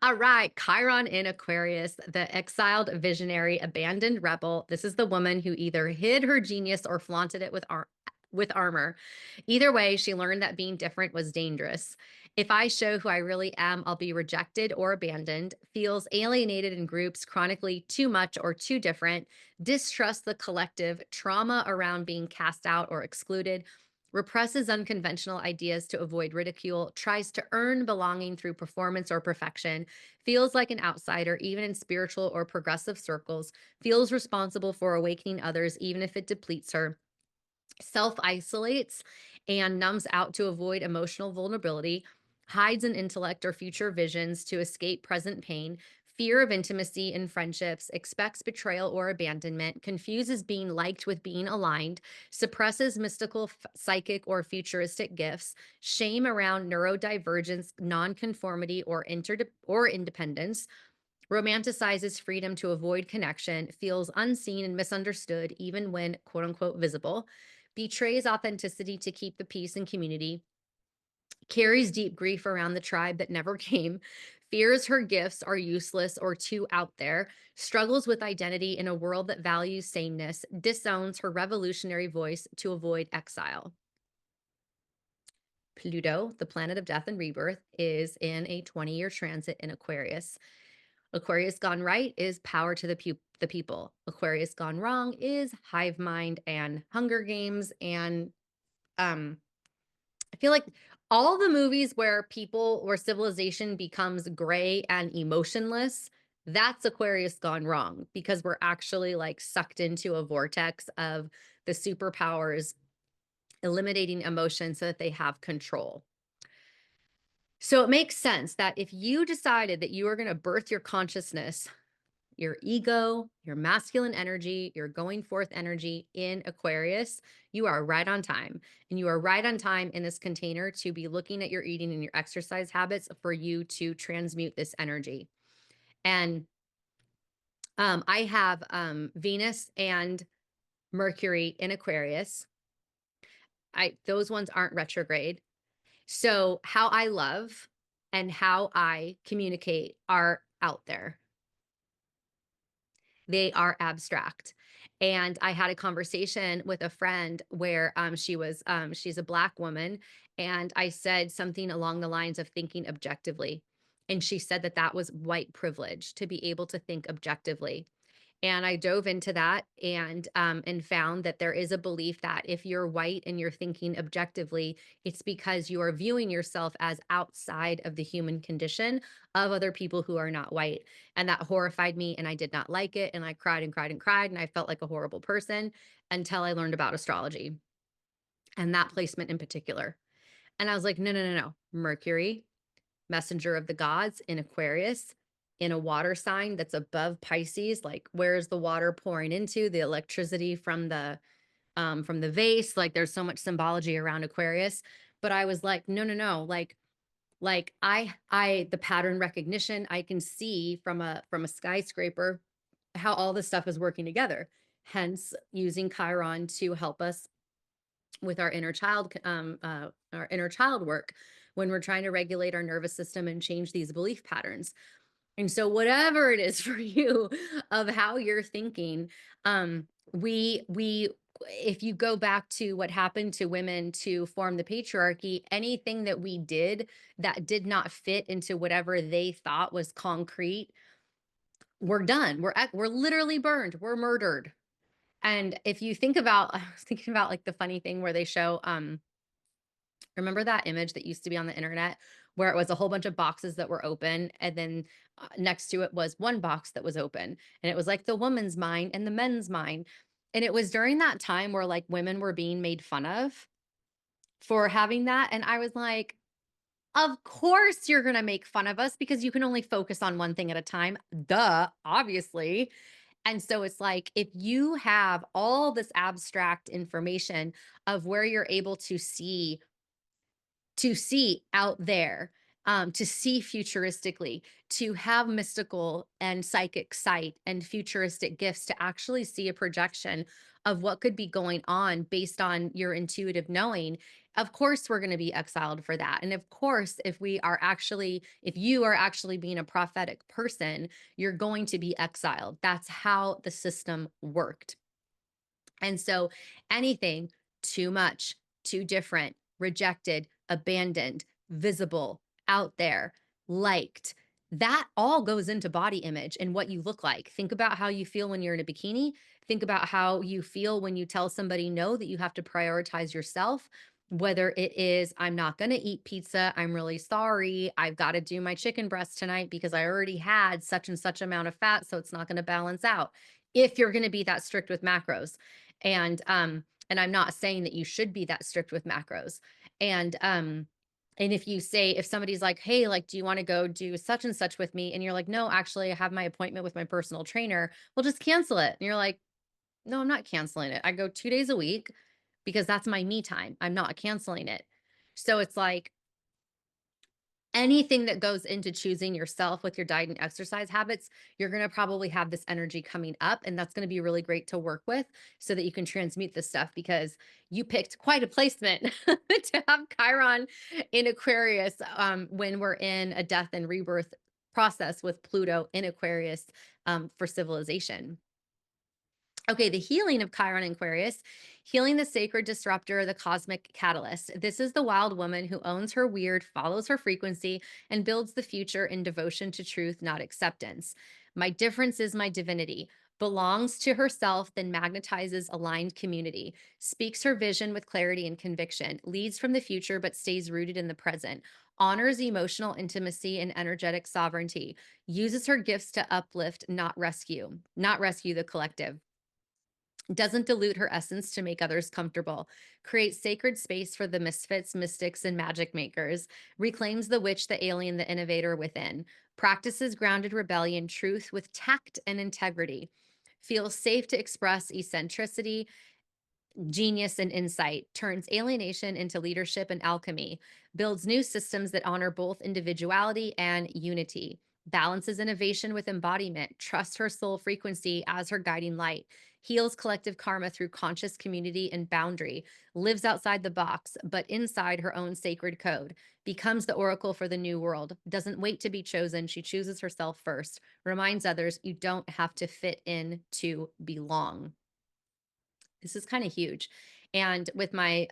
All right, Chiron in Aquarius, the exiled visionary, abandoned rebel. This is the woman who either hid her genius or flaunted it with armor. Either way, she learned that being different was dangerous. If I show who I really am, I'll be rejected or abandoned. Feels alienated in groups, chronically too much or too different. Distrust the collective, trauma around being cast out or excluded, represses unconventional ideas to avoid ridicule, tries to earn belonging through performance or perfection, feels like an outsider, even in spiritual or progressive circles, feels responsible for awakening others, even if it depletes her, self isolates and numbs out to avoid emotional vulnerability, hides an intellect or future visions to escape present pain, fear of intimacy in friendships, expects betrayal or abandonment, confuses being liked with being aligned, suppresses mystical, psychic, or futuristic gifts, shame around neurodivergence, nonconformity, or independence, romanticizes freedom to avoid connection, feels unseen and misunderstood, even when quote unquote visible, betrays authenticity to keep the peace and community, carries deep grief around the tribe that never came, fears her gifts are useless or too out there, struggles with identity in a world that values sameness, disowns her revolutionary voice to avoid exile. Pluto, the planet of death and rebirth, is in a 20-year transit in Aquarius. Aquarius gone right is power to the people. Aquarius gone wrong is hive mind and Hunger Games. And I feel like all the movies where civilization becomes gray and emotionless, that's Aquarius gone wrong because we're actually like sucked into a vortex of the superpowers eliminating emotion so that they have control. So it makes sense that if you decided that you are going to birth your consciousness, your ego, your masculine energy, your going forth energy in Aquarius, you are right on time. And you are right on time in this container to be looking at your eating and your exercise habits for you to transmute this energy. And I have Venus and Mercury in Aquarius. Those ones aren't retrograde. So how I love and how I communicate are out there. They are abstract. And I had a conversation with a friend where she's a Black woman. And I said something along the lines of thinking objectively. And she said that that was white privilege to be able to think objectively. And I dove into that and found that there is a belief that if you're white and you're thinking objectively, it's because you are viewing yourself as outside of the human condition of other people who are not white. And that horrified me and I did not like it. And I cried and cried and cried. And I felt like a horrible person until I learned about astrology and that placement in particular. And I was like, no, no, no, no. Mercury, messenger of the gods in Aquarius, in a water sign that's above Pisces, like where's the water pouring into? The electricity from the vase. Like there's so much symbology around Aquarius. But I was like, no, no, no. Like the pattern recognition, I can see from a skyscraper how all this stuff is working together. Hence using Chiron to help us with our inner child work when we're trying to regulate our nervous system and change these belief patterns. And so whatever it is for you of how you're thinking, we if you go back to what happened to women to form the patriarchy, anything that we did that did not fit into whatever they thought was concrete, we're done. We're literally burned. We're murdered. And if you think about, I was thinking about like the funny thing where they show remember that image that used to be on the internet where it was a whole bunch of boxes that were open and then next to it was one box that was open and it was like the woman's mind and the men's mind. And it was during that time where like women were being made fun of for having that. And I was like, of course you're going to make fun of us because you can only focus on one thing at a time. Duh, obviously. And so it's like if you have all this abstract information of where you're able to see out there, to see futuristically, to have mystical and psychic sight and futuristic gifts to actually see a projection of what could be going on based on your intuitive knowing. Of course, we're going to be exiled for that. And of course, if you are actually being a prophetic person, you're going to be exiled. That's how the system worked. And so anything too much, too different, rejected, abandoned, visible, out there, liked, that all goes into body image and what you look like. Think about how you feel when you're in a bikini. Think about how you feel when you tell somebody no, that you have to prioritize yourself. Whether it is, I'm not going to eat pizza. I'm really sorry. I've got to do my chicken breast tonight because I already had such and such amount of fat. So it's not going to balance out. If you're going to be that strict with macros, and I'm not saying that you should be that strict with macros. And and if somebody's like, "Hey, like, do you want to go do such and such with me?" And you're like, "No, actually, I have my appointment with my personal trainer." Well, just cancel it. And you're like, "No, I'm not canceling it. I go 2 days a week because that's my me time. I'm not canceling it." So it's like anything that goes into choosing yourself with your diet and exercise habits, you're going to probably have this energy coming up. And that's going to be really great to work with so that you can transmute this stuff because you picked quite a placement to have Chiron in Aquarius when we're in a death and rebirth process with Pluto in Aquarius for civilization. Okay, the healing of Chiron and Aquarius, healing the sacred disruptor, the cosmic catalyst. This is the wild woman who owns her weird, follows her frequency, and builds the future in devotion to truth, not acceptance. My difference is my divinity. Belongs to herself, then magnetizes aligned community, speaks her vision with clarity and conviction, leads from the future but stays rooted in the present, honors emotional intimacy and energetic sovereignty, uses her gifts to uplift, not rescue the collective, doesn't dilute her essence to make others comfortable, creates sacred space for the misfits, mystics, and magic makers, reclaims the witch, the alien, the innovator within, practices grounded rebellion, truth with tact and integrity, feels safe to express eccentricity, genius and insight, turns alienation into leadership and alchemy, builds new systems that honor both individuality and unity, balances innovation with embodiment, trusts her soul frequency as her guiding light, heals collective karma through conscious community and boundary, lives outside the box, but inside her own sacred code, becomes the oracle for the new world, doesn't wait to be chosen. She chooses herself first, reminds others you don't have to fit in to belong. This is kind of huge. And with my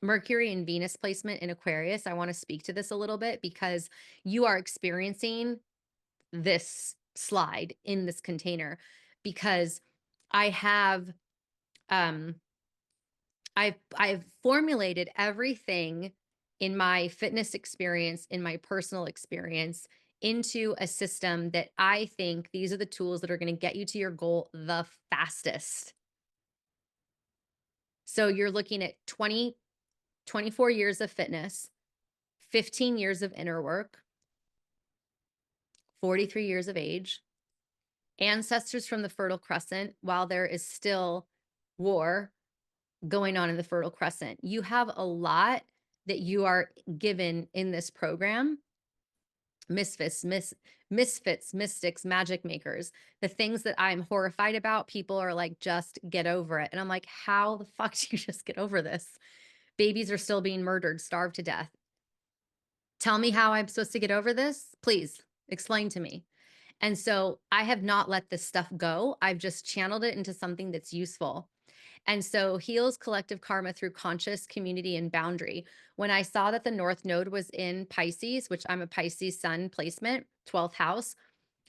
Mercury and Venus placement in Aquarius, I want to speak to this a little bit because you are experiencing this slide in this container because I have um I've formulated everything in my fitness experience, in my personal experience into a system that I think these are the tools that are going to get you to your goal the fastest. So you're looking at 24 years of fitness, 15 years of inner work, 43 years of age, ancestors from the Fertile Crescent while there is still war going on in the Fertile Crescent. You have a lot that you are given in this program. Misfits, mystics, magic makers, the things that I'm horrified about, people are like, just get over it. And I'm like, how the fuck do you just get over this? Babies are still being murdered, starved to death. Tell me how I'm supposed to get over this. Please explain to me. And so I have not let this stuff go. I've just channeled it into something that's useful. And so heals collective karma through conscious community and boundary. When I saw that the North Node was in Pisces, which I'm a Pisces sun placement, 12th house,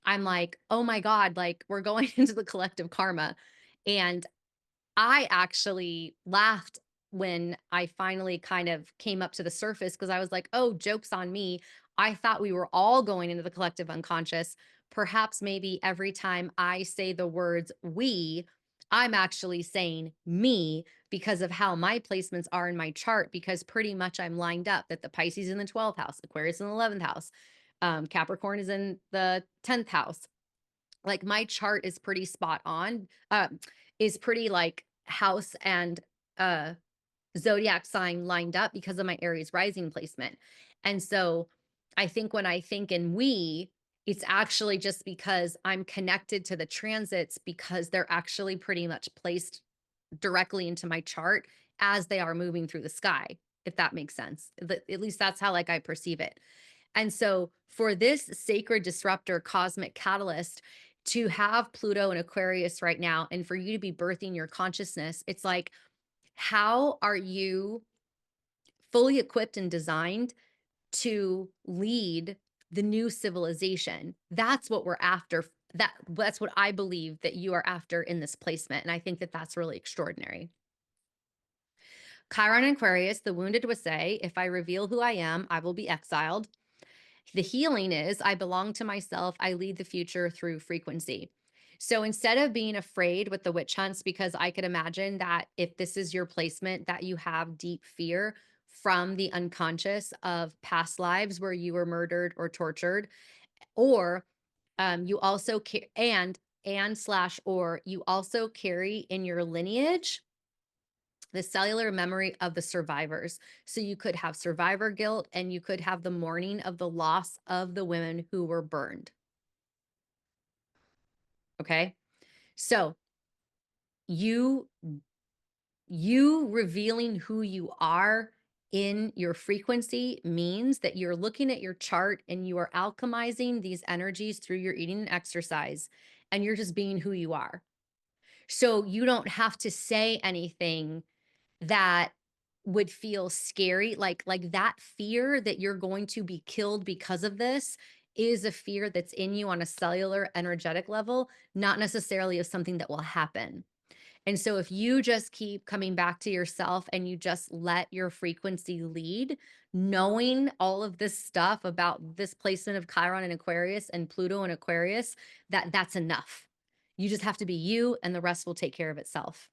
I'm like, oh my God, like we're going into the collective karma. And I actually laughed when I finally kind of came up to the surface because I was like, oh, joke's on me. I thought we were all going into the collective unconscious. Perhaps maybe every time I say the words we, I'm actually saying me because of how my placements are in my chart, because pretty much I'm lined up that the Pisces in the 12th house, Aquarius in the 11th house, Capricorn is in the 10th house. Like my chart is pretty spot on, is pretty like house and uh zodiac sign lined up because of my Aries rising placement. And so I think when I think in we, it's actually just because I'm connected to the transits because they're actually pretty much placed directly into my chart as they are moving through the sky. if that makes sense. At least that's how like I perceive it. And so for this sacred disruptor cosmic catalyst to have Pluto and Aquarius right now and for you to be birthing your consciousness, it's like, how are you fully equipped and designed to lead the new civilization? That's what we're after. That's what I believe that you are after in this placement. And I think that that's really extraordinary. Chiron and Aquarius, the wounded would say, if I reveal who I am, I will be exiled. The healing is I belong to myself. I lead the future through frequency. So instead of being afraid with the witch hunts, because I could imagine that if this is your placement, that you have deep fear from the unconscious of past lives where you were murdered or tortured, or you also and slash or you also carry in your lineage the cellular memory of the survivors. So you could have survivor guilt and you could have the mourning of the loss of the women who were burned. Okay. So you you revealing who you are in your frequency means that you're looking at your chart and you are alchemizing these energies through your eating and exercise, and you're just being who you are. So you don't have to say anything that would feel scary, like that fear that you're going to be killed because of this is a fear that's in you on a cellular energetic level, not necessarily of something that will happen. And so if you just keep coming back to yourself and you just let your frequency lead, knowing all of this stuff about this placement of Chiron and Aquarius and Pluto and Aquarius, that's enough. You just have to be you and the rest will take care of itself.